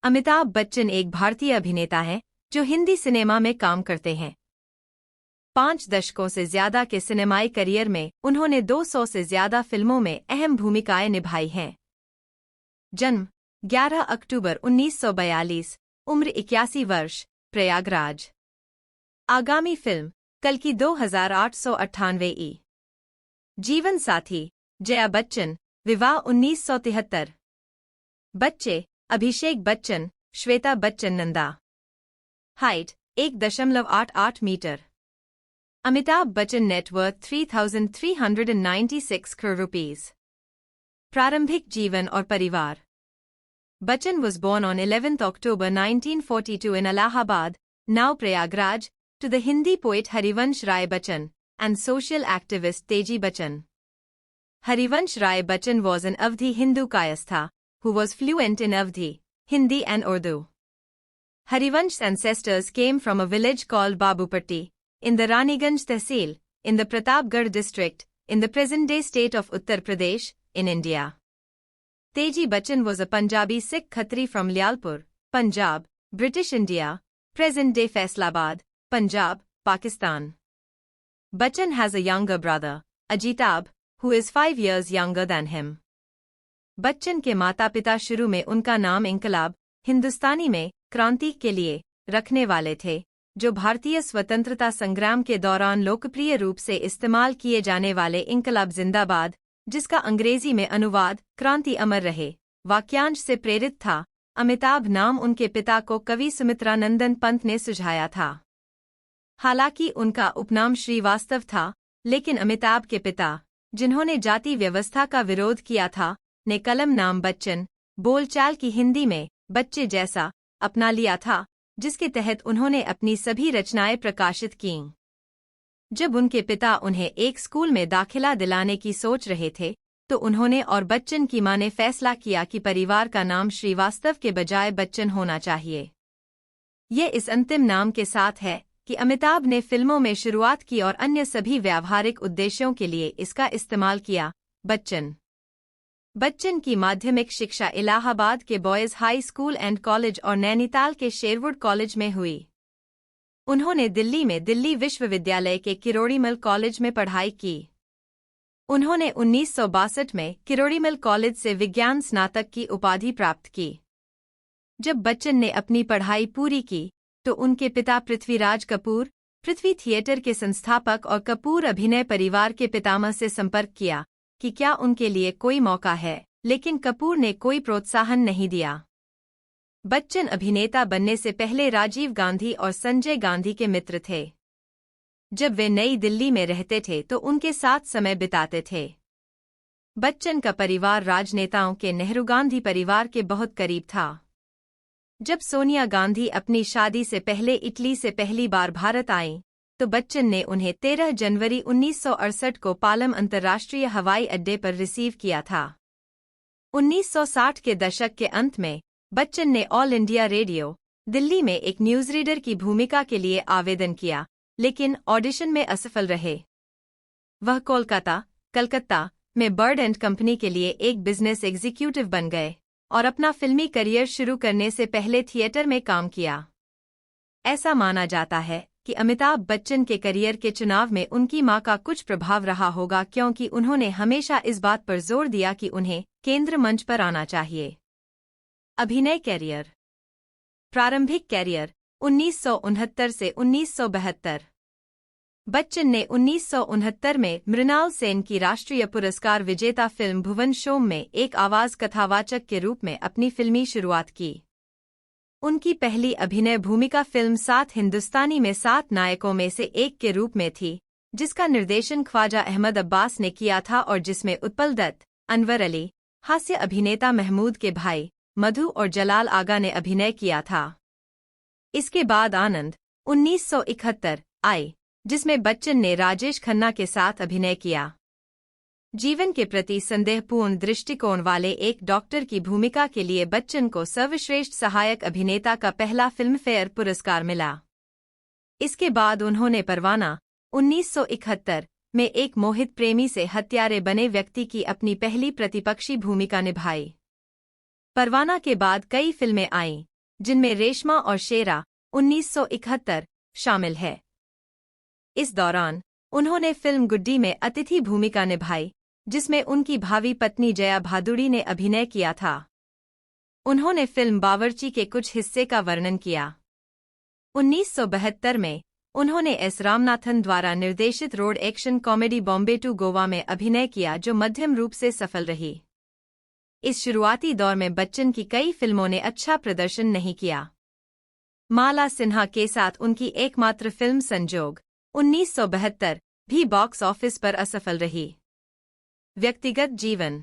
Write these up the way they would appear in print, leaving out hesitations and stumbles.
अमिताभ बच्चन एक भारतीय अभिनेता हैं जो हिंदी सिनेमा में काम करते हैं। 5 दशकों से ज्यादा के सिनेमाई करियर में उन्होंने 200 से ज्यादा फिल्मों में अहम भूमिकाएं निभाई हैं। जन्म 11 अक्टूबर 1942, उम्र 81 वर्ष, प्रयागराज। आगामी फिल्म कल्कि 2898 जीवन साथी जया बच्चन, विवाह 1973। बच्चे Abhishek Bachchan, Shweta Bachchan Nanda. Height 1.88 metre. Amitabh Bachchan net worth 3,396 crore rupees. प्रारंभिक जीवन और परिवार। Bachchan was born on 11th October 1942 in Allahabad, now Prayagraj, to the Hindi poet Harivansh Rai Bachchan and social activist Teji Bachchan. Harivansh Rai Bachchan was an Avdhi Hindu Kayastha who was fluent in Avdhi, Hindi and Urdu. Harivansh's ancestors came from a village called Babupatti, in the Raniganj Tehsil, in the Pratapgarh district, in the present-day state of Uttar Pradesh, in India. Teji Bachchan was a Punjabi Sikh Khatri from Lyalpur, Punjab, British India, present-day Faisalabad, Punjab, Pakistan. Bachchan has a younger brother, Ajitabh, who is 5 years younger than him. Bachchan के माता पिता शुरू में उनका नाम इंकलाब, हिंदुस्तानी में क्रांति के लिए रखने वाले थे, जो भारतीय स्वतंत्रता संग्राम के दौरान लोकप्रिय रूप से इस्तेमाल किए जाने वाले इंकलाब जिंदाबाद, जिसका अंग्रेजी में अनुवाद क्रांति अमर रहे, वाक्यांश से प्रेरित था। अमिताभ नाम उनके पिता को कवि सुमित्रानंदन पंत ने सुझाया था। हालांकि उनका उपनाम श्रीवास्तव था, लेकिन अमिताभ के पिता, जिन्होंने जाति व्यवस्था का विरोध किया था, ने कलम नाम बच्चन, बोलचाल की हिंदी में बच्चे जैसा, अपना लिया था, जिसके तहत उन्होंने अपनी सभी रचनाएं प्रकाशित कीं। जब उनके पिता उन्हें एक स्कूल में दाखिला दिलाने की सोच रहे थे, तो उन्होंने और बच्चन की मां ने फैसला किया कि परिवार का नाम श्रीवास्तव के बजाय बच्चन होना चाहिए। ये इस अंतिम नाम के साथ है कि अमिताभ ने फिल्मों में शुरुआत की और अन्य सभी व्यावहारिक उद्देश्यों के लिए इसका इस्तेमाल किया। बच्चन की माध्यमिक शिक्षा इलाहाबाद के boys high school and college और नैनीताल के शेरवुड कॉलेज में हुई। उन्होंने दिल्ली में दिल्ली विश्वविद्यालय के किरोड़ीमल कॉलेज में पढ़ाई की। उन्होंने 1962 में किरोड़ीमल कॉलेज से विज्ञान स्नातक की उपाधि प्राप्त की। जब बच्चन ने अपनी पढ़ाई पूरी की, तो उनके पिता पृथ्वीराज कपूर, पृथ्वी थिएटर के संस्थापक और कपूर अभिनय परिवार के पितामह से संपर्क किया कि क्या उनके लिए कोई मौका है, लेकिन कपूर ने कोई प्रोत्साहन नहीं दिया। बच्चन अभिनेता बनने से पहले राजीव गांधी और संजय गांधी के मित्र थे। जब वे नई दिल्ली में रहते थे तो उनके साथ समय बिताते थे। बच्चन का परिवार राजनेताओं के नेहरू गांधी परिवार के बहुत करीब था। जब सोनिया गांधी अपनी शादी से पहले इटली से पहली बार भारत आईं, तो बच्चन ने उन्हें 13 जनवरी 1968 को पालम अंतर्राष्ट्रीय हवाई अड्डे पर रिसीव किया था। 1960 के दशक के अंत में बच्चन ने ऑल इंडिया रेडियो, दिल्ली में एक न्यूज़ रीडर की भूमिका के लिए आवेदन किया, लेकिन ऑडिशन में असफल रहे। वह कलकत्ता में बर्ड एंड कंपनी के लिए एक बिजनेस एग्जीक्यूटिव बन गए और अपना फिल्मी करियर शुरू करने से पहले थिएटर में काम किया। ऐसा माना जाता है कि अमिताभ बच्चन के करियर के चुनाव में उनकी मां का कुछ प्रभाव रहा होगा, क्योंकि उन्होंने हमेशा इस बात पर जोर दिया कि उन्हें केंद्र मंच पर आना चाहिए। अभिनय कैरियर। प्रारंभिक कैरियर 1969 से 1972। बच्चन ने 1969 में मृणाल सेन की राष्ट्रीय पुरस्कार विजेता फिल्म भुवन शोम में एक आवाज कथावाचक के रूप में अपनी फिल्मी शुरुआत की। उनकी पहली अभिनय भूमिका फिल्म 7 हिंदुस्तानी में 7 नायकों में से एक के रूप में थी, जिसका निर्देशन ख्वाजा अहमद अब्बास ने किया था और जिसमें उत्पल दत्त, अनवर अली, हास्य अभिनेता महमूद के भाई मधु और जलाल आगा ने अभिनय किया था। इसके बाद आनंद 1971 आई, जिसमें बच्चन ने राजेश खन्ना के साथ अभिनय किया। जीवन के प्रति संदेहपूर्ण दृष्टिकोण वाले एक डॉक्टर की भूमिका के लिए बच्चन को सर्वश्रेष्ठ सहायक अभिनेता का पहला फिल्मफेयर पुरस्कार मिला। इसके बाद उन्होंने परवाना 1971 में एक मोहित प्रेमी से हत्यारे बने व्यक्ति की अपनी पहली प्रतिपक्षी भूमिका निभाई। परवाना के बाद कई फिल्में आईं, जिनमें रेशमा और शेरा 1971 शामिल है। इस दौरान उन्होंने फिल्म गुड्डी में अतिथि भूमिका निभाई, जिसमें उनकी भावी पत्नी जया भादुड़ी ने अभिनय किया था। उन्होंने फिल्म बावर्ची के कुछ हिस्से का वर्णन किया। 1972 में उन्होंने एस रामनाथन द्वारा निर्देशित road action comedy Bombay to Goa में अभिनय किया, जो मध्यम रूप से सफल रही। इस शुरुआती दौर में बच्चन की कई फिल्मों ने अच्छा प्रदर्शन नहीं किया। माला सिन्हा के साथ उनकी एकमात्र फिल्म संजोग 1972 भी बॉक्स ऑफिस पर असफल रही। व्यक्तिगत जीवन।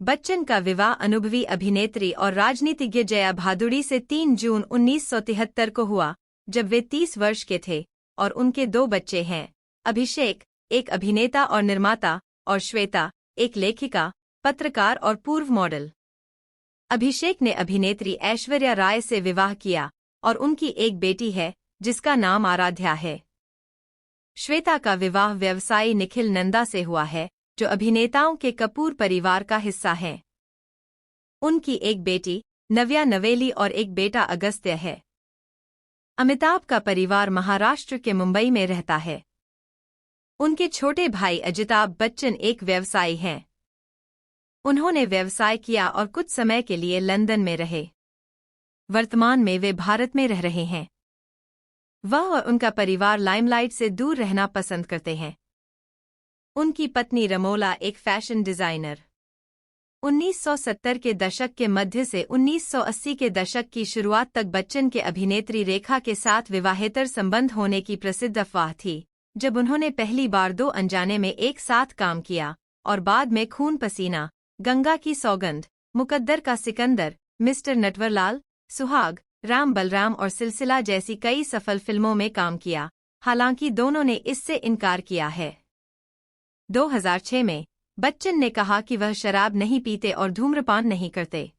बच्चन का विवाह अनुभवी अभिनेत्री और राजनीतिज्ञ जया भादुड़ी से 3 जून 1973 को हुआ, जब वे 30 वर्ष के थे, और उनके 2 बच्चे हैं, अभिषेक, एक अभिनेता और निर्माता, और श्वेता, एक लेखिका, पत्रकार और पूर्व मॉडल। अभिषेक ने अभिनेत्री ऐश्वर्या राय से विवाह किया और उनकी एक बेटी है, जिसका नाम आराध्या है। श्वेता का विवाह व्यवसायी निखिल नंदा से हुआ है, जो अभिनेताओं के कपूर परिवार का हिस्सा हैं। उनकी एक बेटी नव्या नवेली और एक बेटा अगस्त्य है। अमिताभ का परिवार महाराष्ट्र के मुंबई में रहता है। उनके छोटे भाई अजिताभ बच्चन एक व्यवसायी हैं। उन्होंने व्यवसाय किया और कुछ समय के लिए लंदन में रहे। वर्तमान में वे भारत में रह रहे हैं। वह और उनका परिवार लाइमलाइट से दूर रहना पसंद करते हैं। उनकी पत्नी रमोला एक फैशन डिजाइनर। 1970 के दशक के मध्य से 1980 के दशक की शुरुआत तक बच्चन के अभिनेत्री रेखा के साथ विवाहेतर संबंध होने की प्रसिद्ध अफवाह थी, जब उन्होंने पहली बार 2 अनजाने में एक साथ काम किया, और बाद में खून पसीना, गंगा की सौगंध, मुकद्दर का सिकंदर, मिस्टर नटवरलाल, सुहाग, राम बलराम और सिलसिला जैसी कई सफल फिल्मों में काम किया। हालांकि दोनों ने इससे इनकार किया है। 2006 में बच्चन ने कहा कि वह शराब नहीं पीते और धूम्रपान नहीं करते।